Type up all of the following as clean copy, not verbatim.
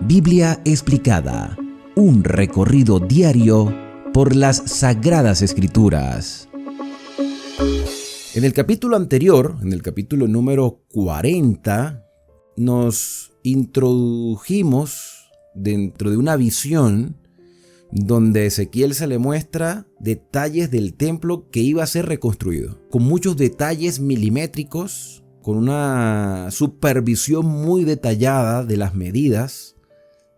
Biblia explicada, un recorrido diario por las Sagradas Escrituras. En el capítulo anterior, en el capítulo número 40, nos introdujimos dentro de una visión donde a Ezequiel se le muestra detalles del templo que iba a ser reconstruido, con muchos detalles milimétricos, con una supervisión muy detallada de las medidas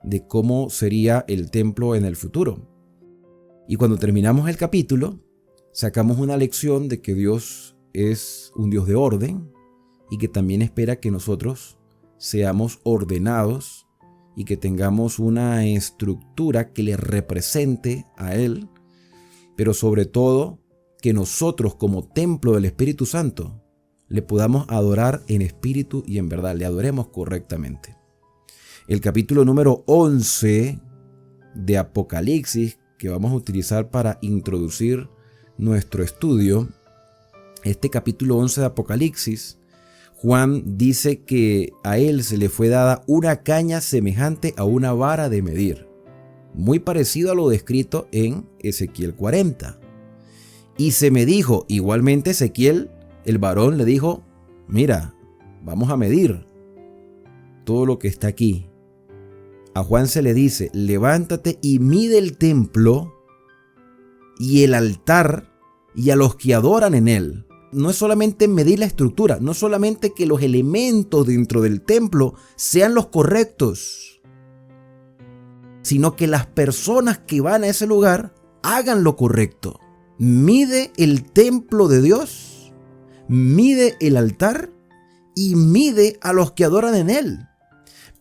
de cómo sería el templo en el futuro. Y cuando terminamos el capítulo, sacamos una lección de que Dios es un Dios de orden y que también espera que nosotros seamos ordenados y que tengamos una estructura que le represente a Él, pero sobre todo que nosotros como templo del Espíritu Santo le podamos adorar en espíritu y en verdad, le adoremos correctamente. El capítulo número 11 de Apocalipsis, que vamos a utilizar para introducir nuestro estudio, este capítulo 11 de Apocalipsis, Juan dice que a él se le fue dada una caña semejante a una vara de medir, muy parecido a lo descrito en Ezequiel 40. Y se me dijo, igualmente Ezequiel, el varón, le dijo, mira, vamos a medir todo lo que está aquí. A Juan se le dice, levántate y mide el templo y el altar y a los que adoran en él. No es solamente medir la estructura, no solamente que los elementos dentro del templo sean los correctos, sino que las personas que van a ese lugar hagan lo correcto. Mide el templo de Dios, mide el altar y mide a los que adoran en él.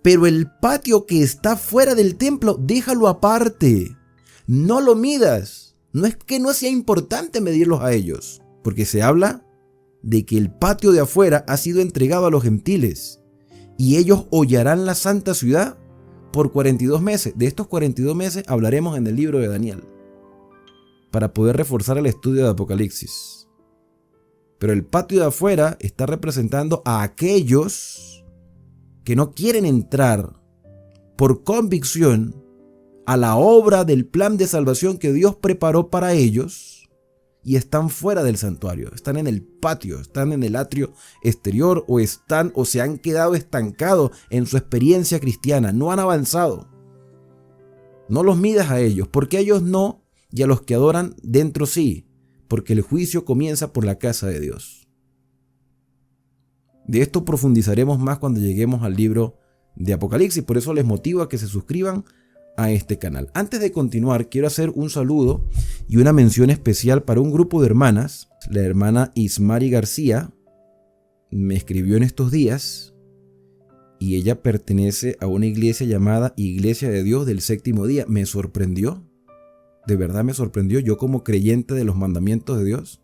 Pero el patio que está fuera del templo, déjalo aparte. No lo midas. No es que no sea importante medirlos a ellos, porque se habla de que el patio de afuera ha sido entregado a los gentiles y ellos hollarán la santa ciudad por 42 meses. De estos 42 meses hablaremos en el libro de Daniel para poder reforzar el estudio de Apocalipsis. Pero el patio de afuera está representando a aquellos que no quieren entrar por convicción a la obra del plan de salvación que Dios preparó para ellos y están fuera del santuario, están en el patio, están en el atrio exterior o se han quedado estancados en su experiencia cristiana, no han avanzado. No los midas a ellos, porque a ellos no, y a los que adoran dentro sí, porque el juicio comienza por la casa de Dios. De esto profundizaremos más cuando lleguemos al libro de Apocalipsis, por eso les motivo a que se suscriban a este canal. Antes de continuar, quiero hacer un saludo y una mención especial para un grupo de hermanas. La hermana Ismari García me escribió en estos días y ella pertenece a una iglesia llamada Iglesia de Dios del Séptimo Día. Me sorprendió, de verdad me sorprendió. Yo como creyente de los mandamientos de Dios,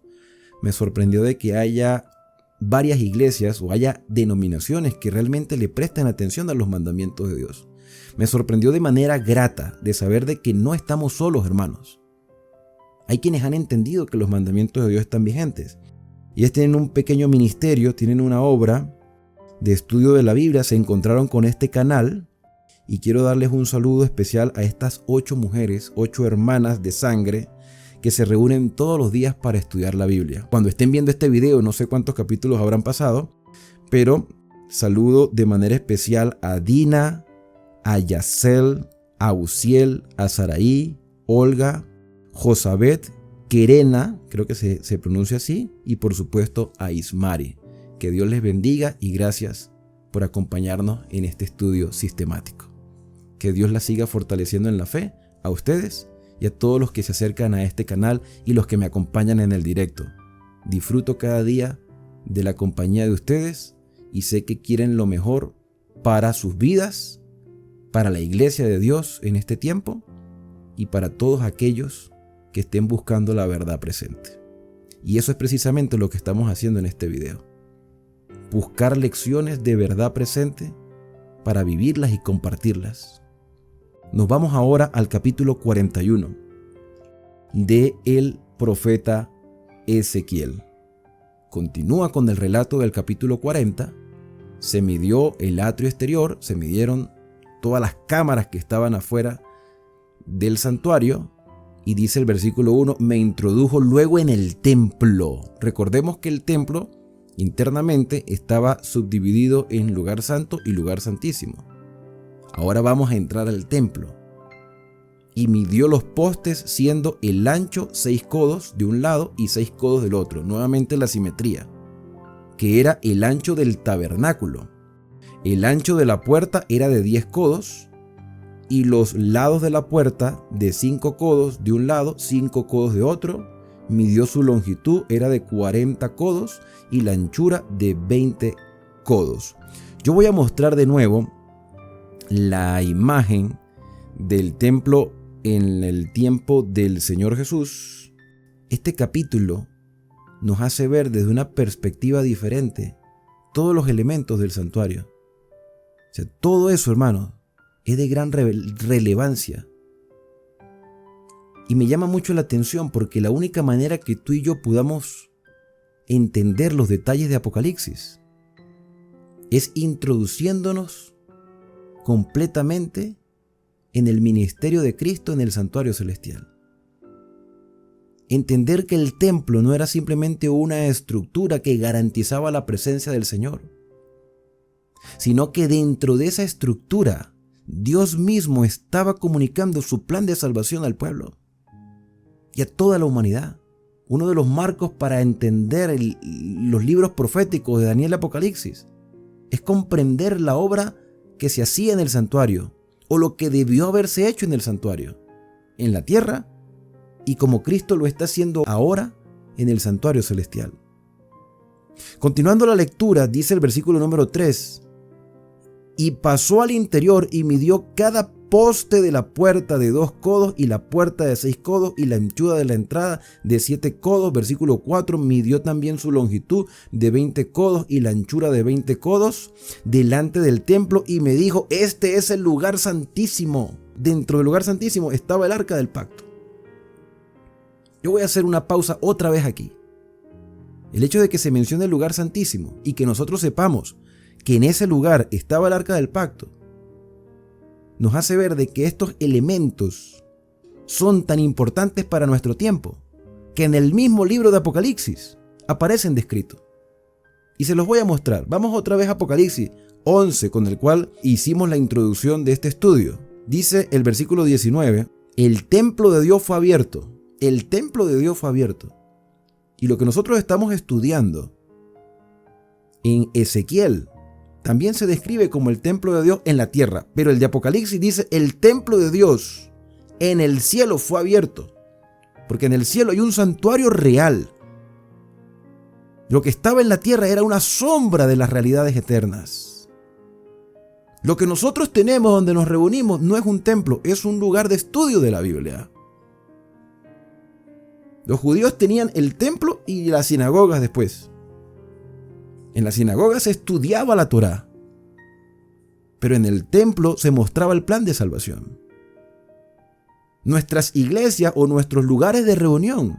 me sorprendió de que haya varias iglesias o haya denominaciones que realmente le prestan atención a los mandamientos de Dios. Me sorprendió de manera grata de saber de que no estamos solos, hermanos. Hay quienes han entendido que los mandamientos de Dios están vigentes. Y ellos tienen un pequeño ministerio, tienen una obra de estudio de la Biblia, se encontraron con este canal y quiero darles un saludo especial a estas 8 mujeres, 8 hermanas de sangre que se reúnen todos los días para estudiar la Biblia. Cuando estén viendo este video, no sé cuántos capítulos habrán pasado, pero saludo de manera especial a Dina, a Yacel, a Uziel, a Saraí, Olga, Josabet, Querena, creo que se pronuncia así, y por supuesto a Ismari. Que Dios les bendiga y gracias por acompañarnos en este estudio sistemático. Que Dios la siga fortaleciendo en la fe a ustedes y a todos los que se acercan a este canal y los que me acompañan en el directo. Disfruto cada día de la compañía de ustedes y sé que quieren lo mejor para sus vidas, para la iglesia de Dios en este tiempo y para todos aquellos que estén buscando la verdad presente. Y eso es precisamente lo que estamos haciendo en este video. Buscar lecciones de verdad presente para vivirlas y compartirlas. Nos vamos ahora al capítulo 41 de el profeta Ezequiel. Continúa con el relato del capítulo 40. Se midió el atrio exterior, se midieron todas las cámaras que estaban afuera del santuario. Y dice el versículo 1, me introdujo luego en el templo. Recordemos que el templo internamente estaba subdividido en lugar santo y lugar santísimo. Ahora vamos a entrar al templo. Y midió los postes, siendo el ancho 6 codos de un lado y 6 codos del otro. Nuevamente la simetría, que era el ancho del tabernáculo. El ancho de la puerta era de 10 codos y los lados de la puerta de 5 codos de un lado, 5 codos de otro. Midió su longitud, era de 40 codos y la anchura de 20 codos. Yo voy a mostrar de nuevo la imagen del templo en el tiempo del Señor Jesús. Este capítulo nos hace ver desde una perspectiva diferente todos los elementos del santuario. O sea, todo eso, hermanos, es de gran relevancia. Y me llama mucho la atención porque la única manera que tú y yo podamos entender los detalles de Apocalipsis es introduciéndonos completamente en el ministerio de Cristo en el santuario celestial. Entender que el templo no era simplemente una estructura que garantizaba la presencia del Señor, sino que dentro de esa estructura Dios mismo estaba comunicando su plan de salvación al pueblo y a toda la humanidad. Uno de los marcos para entender los libros proféticos de Daniel y Apocalipsis es comprender la obra que se hacía en el santuario o lo que debió haberse hecho en el santuario, en la tierra, y como Cristo lo está haciendo ahora en el santuario celestial. Continuando la lectura, dice el versículo número 3, y pasó al interior y midió cada poste de la puerta de 2 codos y la puerta de 6 codos y la anchura de la entrada de 7 codos. Versículo 4, midió también su longitud de 20 codos y la anchura de 20 codos delante del templo y me dijo, este es el lugar santísimo. Dentro del lugar santísimo estaba el arca del pacto. Yo voy a hacer una pausa otra vez aquí. El hecho de que se mencione el lugar santísimo y que nosotros sepamos que en ese lugar estaba el arca del pacto nos hace ver de que estos elementos son tan importantes para nuestro tiempo que en el mismo libro de Apocalipsis aparecen descritos. Y se los voy a mostrar. Vamos otra vez a Apocalipsis 11, con el cual hicimos la introducción de este estudio. Dice el versículo 19, el templo de Dios fue abierto. El templo de Dios fue abierto. Y lo que nosotros estamos estudiando en Ezequiel también se describe como el templo de Dios en la tierra, pero el de Apocalipsis dice el templo de Dios en el cielo fue abierto, porque en el cielo hay un santuario real. Lo que estaba en la tierra era una sombra de las realidades eternas. Lo que nosotros tenemos donde nos reunimos no es un templo, es un lugar de estudio de la Biblia. Los judíos tenían el templo y las sinagogas después. En la sinagoga se estudiaba la Torá, pero en el templo se mostraba el plan de salvación. Nuestras iglesias o nuestros lugares de reunión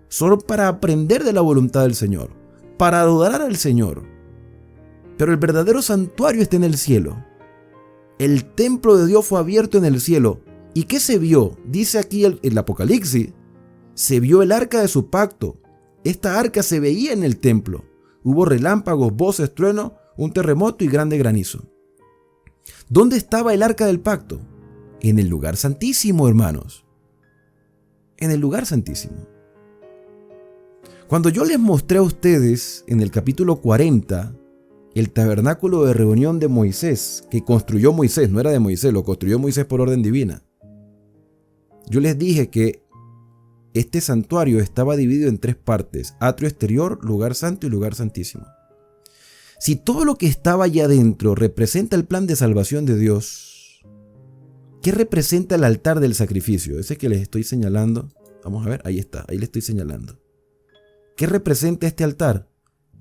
son para aprender de la voluntad del Señor, para adorar al Señor. Pero el verdadero santuario está en el cielo. El templo de Dios fue abierto en el cielo. ¿Y qué se vio? Dice aquí el Apocalipsis, se vio el arca de su pacto. Esta arca se veía en el templo. Hubo relámpagos, voces, truenos, un terremoto y grande granizo. ¿Dónde estaba el arca del pacto? En el lugar santísimo, hermanos. En el lugar santísimo. Cuando yo les mostré a ustedes en el capítulo 40 el tabernáculo de reunión de Moisés, que construyó Moisés, no era de Moisés, lo construyó Moisés por orden divina. Yo les dije que este santuario estaba dividido en 3 partes, atrio exterior, lugar santo y lugar santísimo. Si todo lo que estaba allá adentro representa el plan de salvación de Dios, ¿qué representa el altar del sacrificio? Ese que les estoy señalando. Vamos a ver, ahí está, ahí le estoy señalando. ¿Qué representa este altar?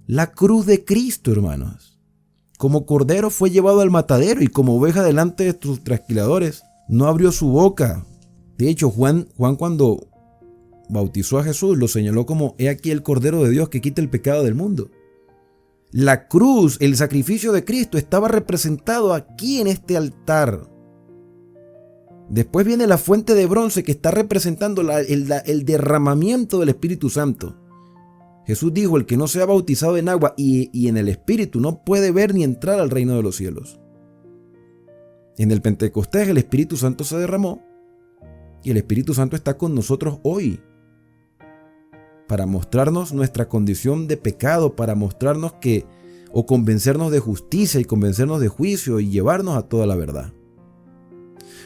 La cruz de Cristo, hermanos. Como cordero fue llevado al matadero y como oveja delante de sus trasquiladores, no abrió su boca. De hecho, Juan cuando bautizó a Jesús lo señaló como he aquí el Cordero de Dios que quita el pecado del mundo. La cruz, el sacrificio de Cristo estaba representado aquí en este altar Después viene la fuente de bronce que está representando el derramamiento del Espíritu Santo. Jesús dijo, el que no sea bautizado en agua y en el Espíritu no puede ver ni entrar al reino de los cielos. En el Pentecostés el Espíritu Santo se derramó y el Espíritu Santo está con nosotros hoy para mostrarnos nuestra condición de pecado, para mostrarnos o convencernos de justicia y convencernos de juicio y llevarnos a toda la verdad.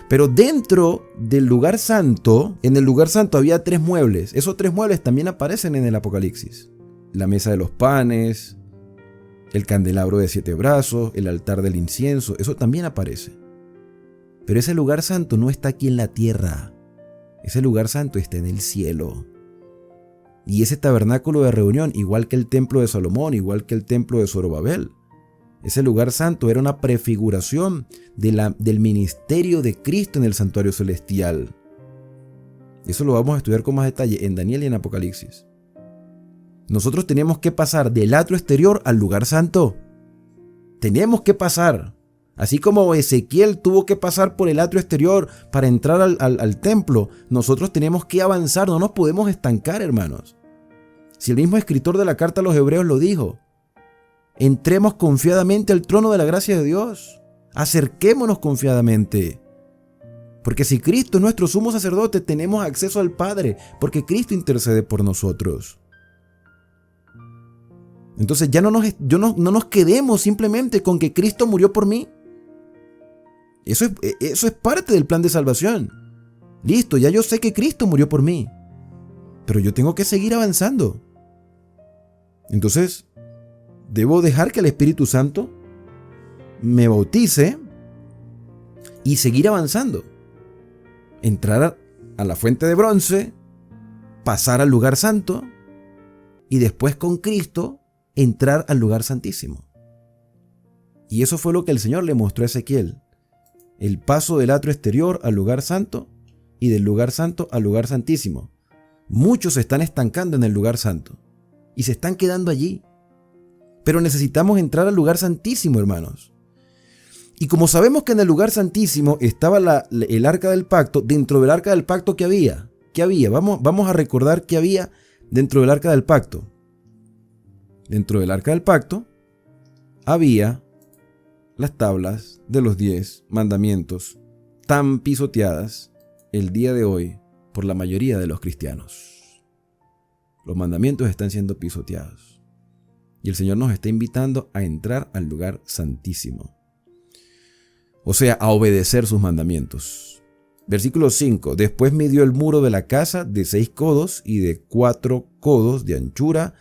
Pero dentro del lugar santo, en el lugar santo había 3 muebles. Esos 3 muebles también aparecen en el Apocalipsis. La mesa de los panes, el candelabro de 7 brazos, el altar del incienso, eso también aparece. Pero ese lugar santo no está aquí en la tierra. Ese lugar santo está en el cielo. Y ese tabernáculo de reunión, igual que el templo de Salomón, igual que el templo de Zorobabel, ese lugar santo era una prefiguración del ministerio de Cristo en el santuario celestial. Eso lo vamos a estudiar con más detalle en Daniel y en Apocalipsis. Nosotros tenemos que pasar del atrio exterior al lugar santo. Tenemos que pasar. Así como Ezequiel tuvo que pasar por el atrio exterior para entrar al templo, nosotros tenemos que avanzar, no nos podemos estancar, hermanos. Si el mismo escritor de la carta a los Hebreos lo dijo, entremos confiadamente al trono de la gracia de Dios, acerquémonos confiadamente. Porque si Cristo es nuestro sumo sacerdote, tenemos acceso al Padre, porque Cristo intercede por nosotros. Entonces ya no nos quedemos simplemente con que Cristo murió por mí. Eso es parte del plan de salvación. Listo, ya yo sé que Cristo murió por mí, pero yo tengo que seguir avanzando. Entonces, debo dejar que el Espíritu Santo me bautice y seguir avanzando. Entrar a la fuente de bronce, pasar al lugar santo y después con Cristo entrar al lugar santísimo. Y eso fue lo que el Señor le mostró a Ezequiel. El paso del atrio exterior al lugar santo y del lugar santo al lugar santísimo. Muchos se están estancando en el lugar santo y se están quedando allí. Pero necesitamos entrar al lugar santísimo, hermanos. Y como sabemos que en el lugar santísimo estaba el arca del pacto, dentro del arca del pacto, ¿qué había? ¿Qué había? Vamos a recordar qué había dentro del arca del pacto. Dentro del arca del pacto había las tablas de los 10 mandamientos tan pisoteadas el día de hoy por la mayoría de los cristianos. Los mandamientos están siendo pisoteados. Y el Señor nos está invitando a entrar al lugar santísimo. O sea, a obedecer sus mandamientos. Versículo 5. Después midió el muro de la casa de 6 codos y de 4 codos de anchura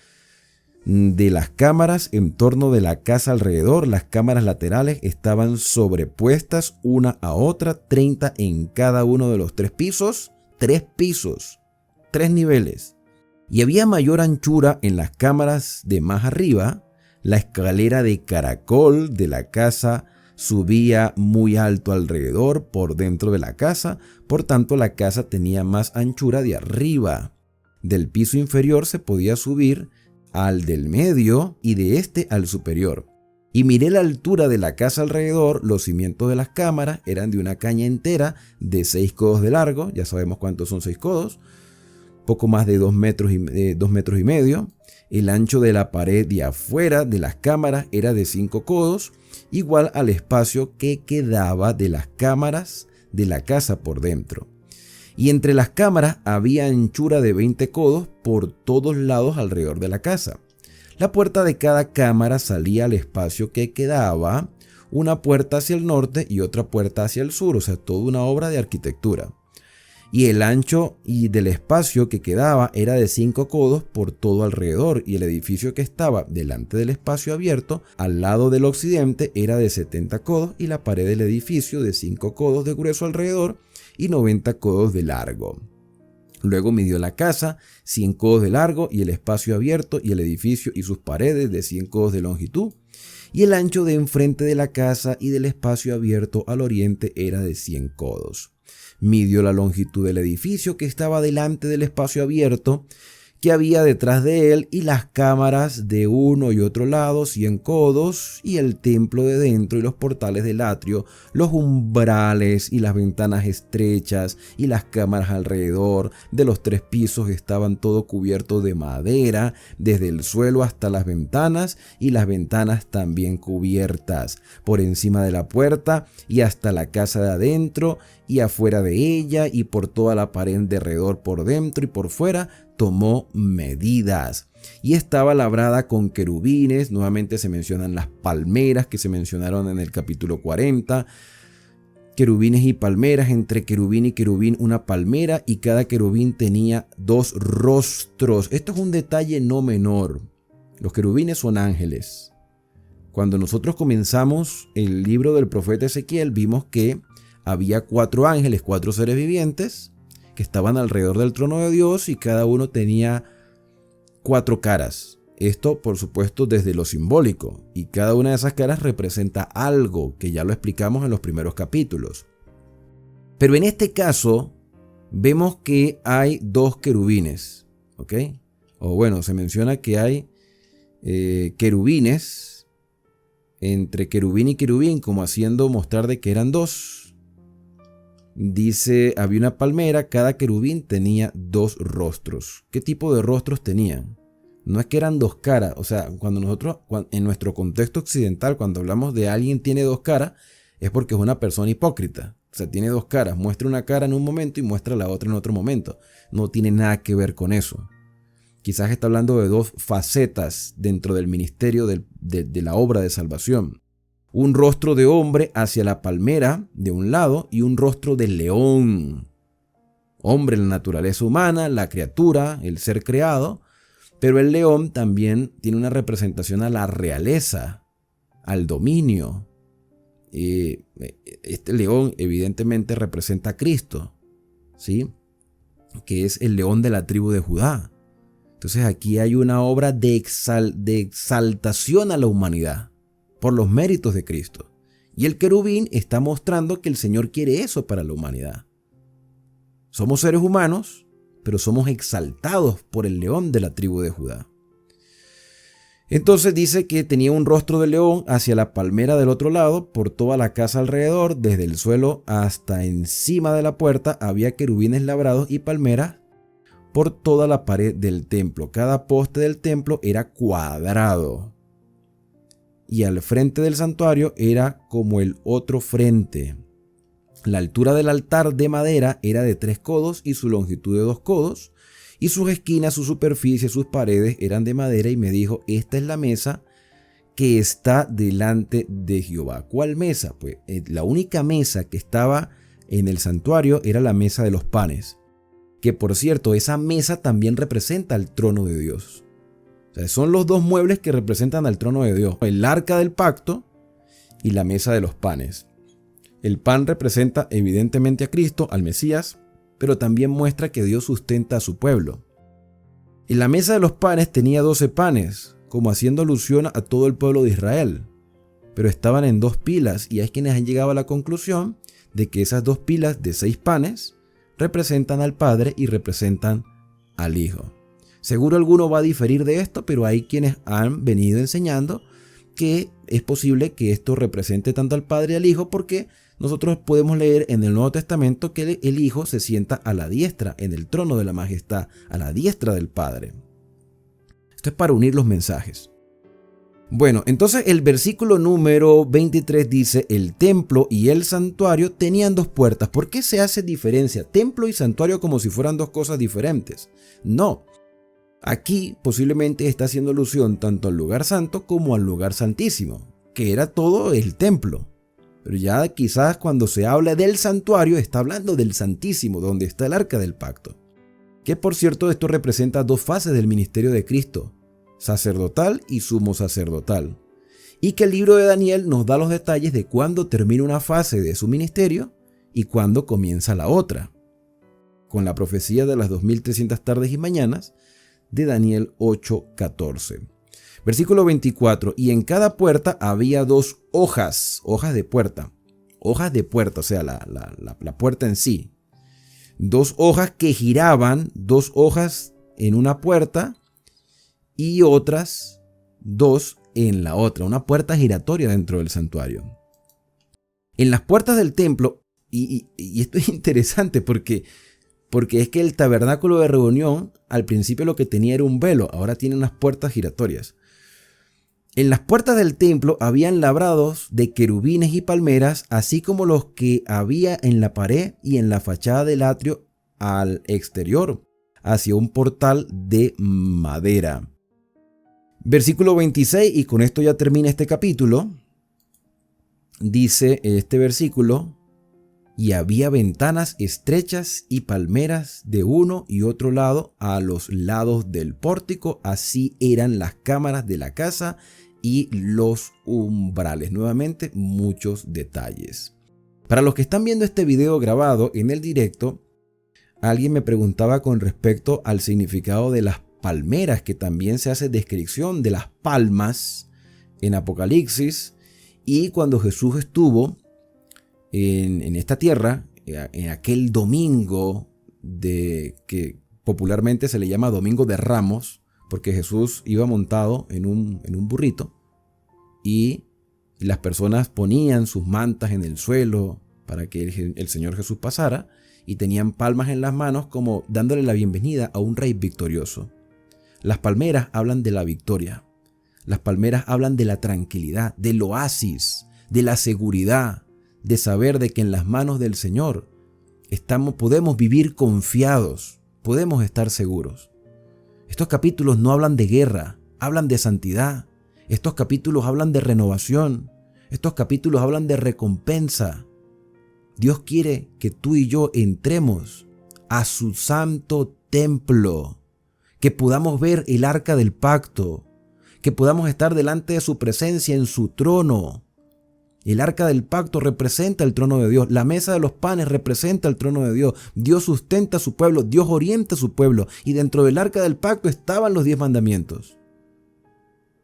de las cámaras en torno de la casa alrededor. Las cámaras laterales estaban sobrepuestas una a otra, 30 en cada uno de los 3 pisos. 3 pisos, 3 niveles. Y había mayor anchura en las cámaras de más arriba. La escalera de caracol de la casa subía muy alto alrededor por dentro de la casa, por tanto la casa tenía más anchura de arriba. Del piso inferior se podía subir al del medio y de este al superior. Y miré la altura de la casa alrededor. Los cimientos de las cámaras eran de una caña entera de 6 codos de largo. Ya sabemos cuántos son 6 codos. Poco más de 2 metros y medio. El ancho de la pared de afuera de las cámaras era de 5 codos, igual al espacio que quedaba de las cámaras de la casa por dentro. Y entre las cámaras había anchura de 20 codos por todos lados alrededor de la casa. La puerta de cada cámara salía al espacio que quedaba, una puerta hacia el norte y otra puerta hacia el sur, o sea, toda una obra de arquitectura. Y el ancho del espacio que quedaba era de 5 codos por todo alrededor, y el edificio que estaba delante del espacio abierto, al lado del occidente, era de 70 codos, y la pared del edificio de 5 codos de grueso alrededor y 90 codos de largo. Luego midió la casa, 100 codos de largo, y el espacio abierto y el edificio y sus paredes de 100 codos de longitud, y el ancho de enfrente de la casa y del espacio abierto al oriente era de 100 codos. Midió la longitud del edificio que estaba delante del espacio abierto, que había detrás de él, y las cámaras de uno y otro lado, 100 codos, y el templo de dentro y los portales del atrio, los umbrales y las ventanas estrechas y las cámaras alrededor de los 3 pisos estaban todo cubierto de madera, desde el suelo hasta las ventanas, y las ventanas también cubiertas, por encima de la puerta y hasta la casa de adentro y afuera de ella, y por toda la pared de alrededor, por dentro y por fuera, tomó medidas. Y estaba labrada con querubines. Nuevamente se mencionan las palmeras que se mencionaron en el capítulo 40. Querubines y palmeras, entre querubín y querubín una palmera, y cada querubín tenía 2 rostros. Esto es un detalle no menor. Los querubines son ángeles. Cuando nosotros comenzamos el libro del profeta Ezequiel, vimos que había 4 ángeles, 4 seres vivientes, que estaban alrededor del trono de Dios, y cada uno tenía 4 caras. Esto, por supuesto, desde lo simbólico, y cada una de esas caras representa algo que ya lo explicamos en los primeros capítulos. Pero en este caso vemos que hay 2 querubines, ¿ok? O bueno, se menciona que hay querubines entre querubín y querubín, como haciendo mostrar de que eran 2. Dice, había una palmera, cada querubín tenía 2 rostros. ¿Qué tipo de rostros tenían? No es que eran 2 caras, o sea, en nuestro contexto occidental, cuando hablamos de alguien tiene 2 caras, es porque es una persona hipócrita. O sea, tiene 2 caras, muestra una cara en un momento y muestra la otra en otro momento. No tiene nada que ver con eso. Quizás está hablando de 2 facetas dentro del ministerio de la obra de salvación. Un rostro de hombre hacia la palmera de un lado y un rostro de león. Hombre, la naturaleza humana, la criatura, el ser creado, pero el león también tiene una representación a la realeza, al dominio. Este león evidentemente representa a Cristo, ¿sí? Que es el león de la tribu de Judá. Entonces aquí hay una obra de exaltación a la humanidad por los méritos de Cristo. Y el querubín está mostrando que el Señor quiere eso para la humanidad. Somos seres humanos, pero somos exaltados por el león de la tribu de Judá. Entonces dice que tenía un rostro de león hacia la palmera del otro lado, por toda la casa alrededor, desde el suelo hasta encima de la puerta, había querubines labrados y palmeras por toda la pared del templo. Cada poste del templo era cuadrado. Y al frente del santuario era como el otro frente. La altura del altar de madera era de 3 codos y su longitud de 2 codos. Y sus esquinas, su superficie, sus paredes eran de madera. Y me dijo, esta es la mesa que está delante de Jehová. ¿Cuál mesa? Pues la única mesa que estaba en el santuario era la mesa de los panes. Que por cierto, esa mesa también representa el trono de Dios. O sea, son los 2 muebles que representan al trono de Dios. El arca del pacto y la mesa de los panes. El pan representa evidentemente a Cristo, al Mesías, pero también muestra que Dios sustenta a su pueblo. Y la mesa de los panes tenía 12 panes, como haciendo alusión a todo el pueblo de Israel. Pero estaban en 2 pilas, y hay quienes han llegado a la conclusión de que esas 2 pilas de 6 panes representan al Padre y representan al Hijo. Seguro alguno va a diferir de esto, pero hay quienes han venido enseñando que es posible que esto represente tanto al Padre y al Hijo, porque nosotros podemos leer en el Nuevo Testamento que el Hijo se sienta a la diestra, en el trono de la majestad, a la diestra del Padre. Esto es para unir los mensajes. Bueno, entonces el versículo número 23 dice, el templo y el santuario tenían 2 puertas. ¿Por qué se hace diferencia? Templo y santuario como si fueran 2 cosas diferentes. No. Aquí posiblemente está haciendo alusión tanto al lugar santo como al lugar santísimo, que era todo el templo. Pero ya quizás cuando se habla del santuario está hablando del santísimo, donde está el arca del pacto. Que por cierto esto representa 2 fases del ministerio de Cristo, sacerdotal y sumo sacerdotal. Y que el libro de Daniel nos da los detalles de cuándo termina una fase de su ministerio y cuándo comienza la otra. Con la profecía de las 2300 tardes y mañanas de Daniel 8:14. Versículo 24. Y en cada puerta había 2 hojas de puerta, o sea, la puerta en sí. 2 hojas que giraban, 2 hojas en una puerta y otras 2 en la otra, una puerta giratoria dentro del santuario. En las puertas del templo, y esto es interesante porque es que el tabernáculo de reunión al principio lo que tenía era un velo, ahora tiene unas puertas giratorias. En las puertas del templo habían labrados de querubines y palmeras, así como los que había en la pared y en la fachada del atrio al exterior, hacia un portal de madera. Versículo 26, y con esto ya termina este capítulo. Dice este versículo: y había ventanas estrechas y palmeras de uno y otro lado a los lados del pórtico, así eran las cámaras de la casa y los umbrales. Nuevamente, muchos detalles. Para los que están viendo este video grabado en el directo, alguien me preguntaba con respecto al significado de las palmeras, que también se hace descripción de las palmas en Apocalipsis. Y cuando Jesús estuvo en esta tierra, en aquel domingo que popularmente se le llama Domingo de Ramos, porque Jesús iba montado en un burrito y las personas ponían sus mantas en el suelo para que el Señor Jesús pasara, y tenían palmas en las manos como dándole la bienvenida a un rey victorioso. Las palmeras hablan de la victoria. Las palmeras hablan de la tranquilidad, del oasis, de la seguridad, de saber de que en las manos del Señor podemos vivir confiados, podemos estar seguros. Estos capítulos no hablan de guerra, hablan de santidad. Estos capítulos hablan de renovación. Estos capítulos hablan de recompensa. Dios quiere que tú y yo entremos a su santo templo, que podamos ver el arca del pacto, que podamos estar delante de su presencia en su trono. El arca del pacto representa el trono de Dios. La mesa de los panes representa el trono de Dios. Dios sustenta a su pueblo. Dios orienta a su pueblo. Y dentro del arca del pacto estaban los 10 mandamientos.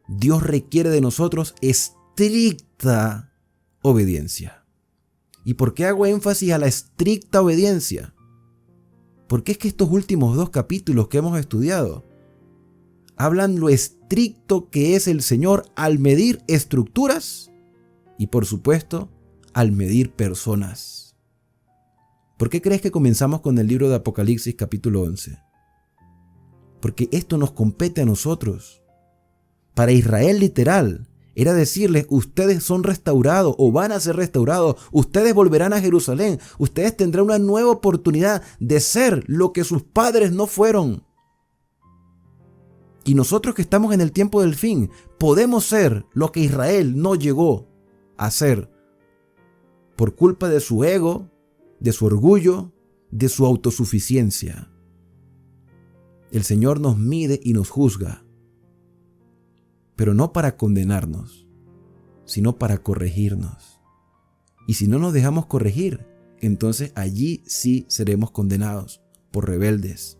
Dios requiere de nosotros estricta obediencia. ¿Y por qué hago énfasis a la estricta obediencia? Porque es que estos últimos 2 capítulos que hemos estudiado hablan lo estricto que es el Señor al medir estructuras y, por supuesto, al medir personas. ¿Por qué crees que comenzamos con el libro de Apocalipsis capítulo 11? Porque esto nos compete a nosotros. Para Israel literal era decirles: ustedes son restaurados o van a ser restaurados, ustedes volverán a Jerusalén, ustedes tendrán una nueva oportunidad de ser lo que sus padres no fueron. Y nosotros que estamos en el tiempo del fin, podemos ser lo que Israel no llegó a ser por culpa de su ego, de su orgullo, de su autosuficiencia. El Señor nos mide y nos juzga, pero no para condenarnos, sino para corregirnos. Y si no nos dejamos corregir, entonces allí sí seremos condenados por rebeldes.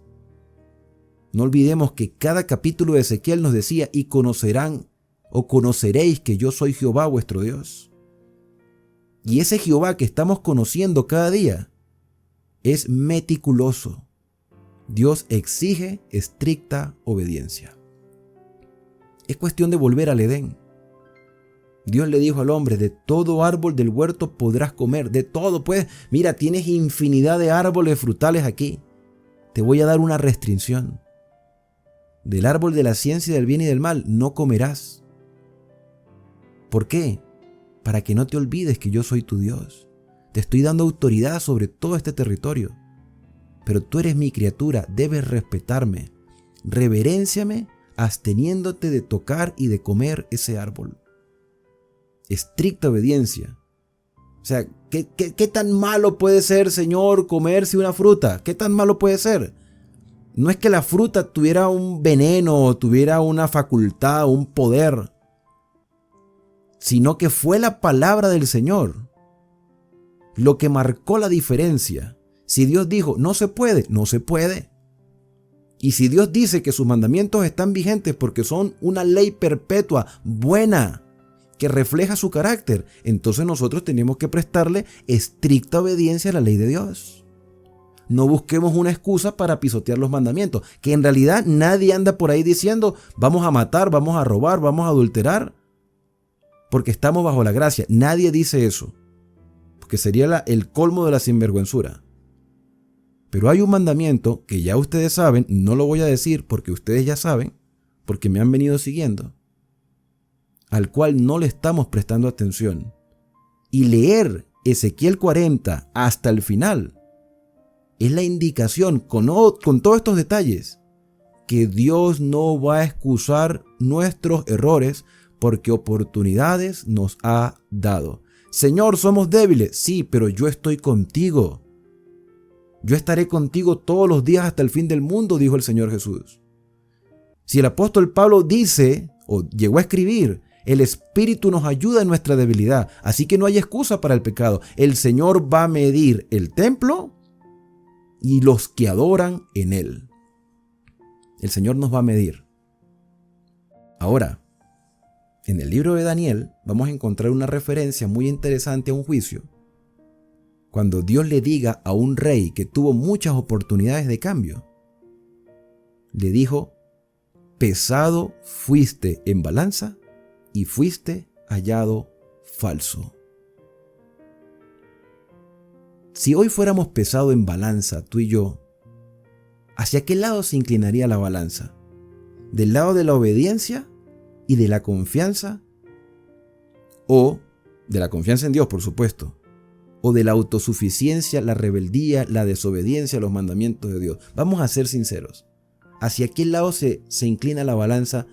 No olvidemos que cada capítulo de Ezequiel nos decía: y conocerán o conoceréis que yo soy Jehová vuestro Dios. Y ese Jehová que estamos conociendo cada día es meticuloso. Dios exige estricta obediencia. Es cuestión de volver al Edén. Dios le dijo al hombre: de todo árbol del huerto podrás comer, de todo puedes. Mira, tienes infinidad de árboles frutales aquí. Te voy a dar una restricción. Del árbol de la ciencia del bien y del mal no comerás. ¿Por qué? Para que no te olvides que yo soy tu Dios. Te estoy dando autoridad sobre todo este territorio. Pero tú eres mi criatura, debes respetarme. Reverénciame absteniéndote de tocar y de comer ese árbol. Estricta obediencia. O sea, ¿qué tan malo puede ser, Señor, comerse una fruta? ¿Qué tan malo puede ser? No es que la fruta tuviera un veneno o tuviera una facultad o un poder, sino que fue la palabra del Señor lo que marcó la diferencia. Si Dios dijo no se puede, no se puede. Y si Dios dice que sus mandamientos están vigentes porque son una ley perpetua, buena, que refleja su carácter, entonces nosotros tenemos que prestarle estricta obediencia a la ley de Dios. no busquemos una excusa para pisotear los mandamientos, que en realidad nadie anda por ahí diciendo vamos a matar, vamos a robar, vamos a adulterar, porque estamos bajo la gracia. Nadie dice eso, porque sería el colmo de la sinvergüenzura. Pero hay un mandamiento que ya ustedes saben, no lo voy a decir porque ustedes ya saben, porque me han venido siguiendo, al cual no le estamos prestando atención. Y leer Ezequiel 40 hasta el final es la indicación, con todos estos detalles, que Dios no va a excusar nuestros errores porque oportunidades nos ha dado. Señor, somos débiles, sí, pero yo estoy contigo. Yo estaré contigo todos los días hasta el fin del mundo, dijo el Señor Jesús. Si el apóstol Pablo dice, o llegó a escribir, el Espíritu nos ayuda en nuestra debilidad, así que no hay excusa para el pecado. El Señor va a medir el templo y los que adoran en él. El Señor nos va a medir. Ahora, en el libro de Daniel vamos a encontrar una referencia muy interesante a un juicio. Cuando Dios le diga a un rey que tuvo muchas oportunidades de cambio, le dijo, pesado fuiste en balanza y fuiste hallado falso. Si hoy fuéramos pesado en balanza, tú y yo, ¿hacia qué lado se inclinaría la balanza? ¿Del lado de la obediencia y de la confianza? ¿O de la confianza en Dios, por supuesto? ¿O de la autosuficiencia, la rebeldía, la desobediencia a los mandamientos de Dios? Vamos a ser sinceros. ¿Hacia qué lado se inclina la balanza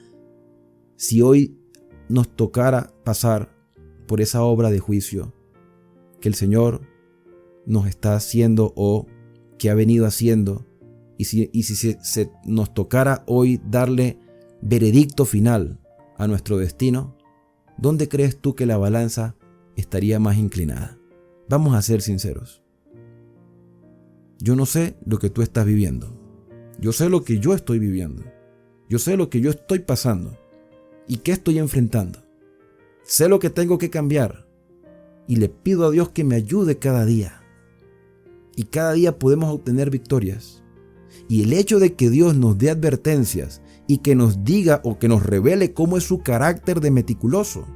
si hoy nos tocara pasar por esa obra de juicio que el Señor nos está haciendo o que ha venido haciendo? Y si se nos tocara hoy darle veredicto final a nuestro destino, ¿dónde crees tú que la balanza estaría más inclinada? Vamos a ser sinceros. Yo no sé lo que tú estás viviendo. Yo sé lo que yo estoy viviendo. Yo sé lo que yo estoy pasando y qué estoy enfrentando. Sé lo que tengo que cambiar y le pido a Dios que me ayude cada día. Y cada día podemos obtener victorias. Y el hecho de que Dios nos dé advertencias y que nos diga o que nos revele cómo es su carácter de meticuloso,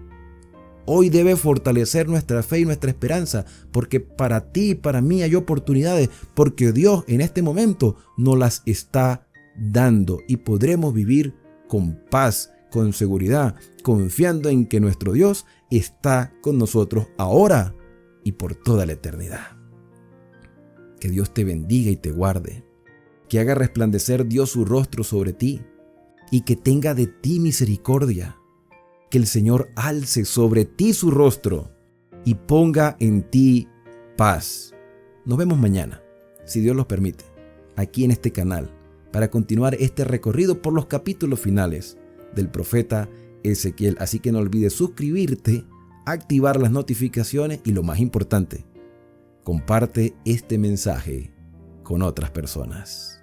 hoy debe fortalecer nuestra fe y nuestra esperanza, porque para ti y para mí hay oportunidades, porque Dios en este momento nos las está dando y podremos vivir con paz, con seguridad, confiando en que nuestro Dios está con nosotros ahora y por toda la eternidad. Que Dios te bendiga y te guarde, que haga resplandecer Dios su rostro sobre ti y que tenga de ti misericordia. Que el Señor alce sobre ti su rostro y ponga en ti paz. Nos vemos mañana, si Dios los permite, aquí en este canal, para continuar este recorrido por los capítulos finales del profeta Ezequiel. Así que no olvides suscribirte, activar las notificaciones y lo más importante, comparte este mensaje con otras personas.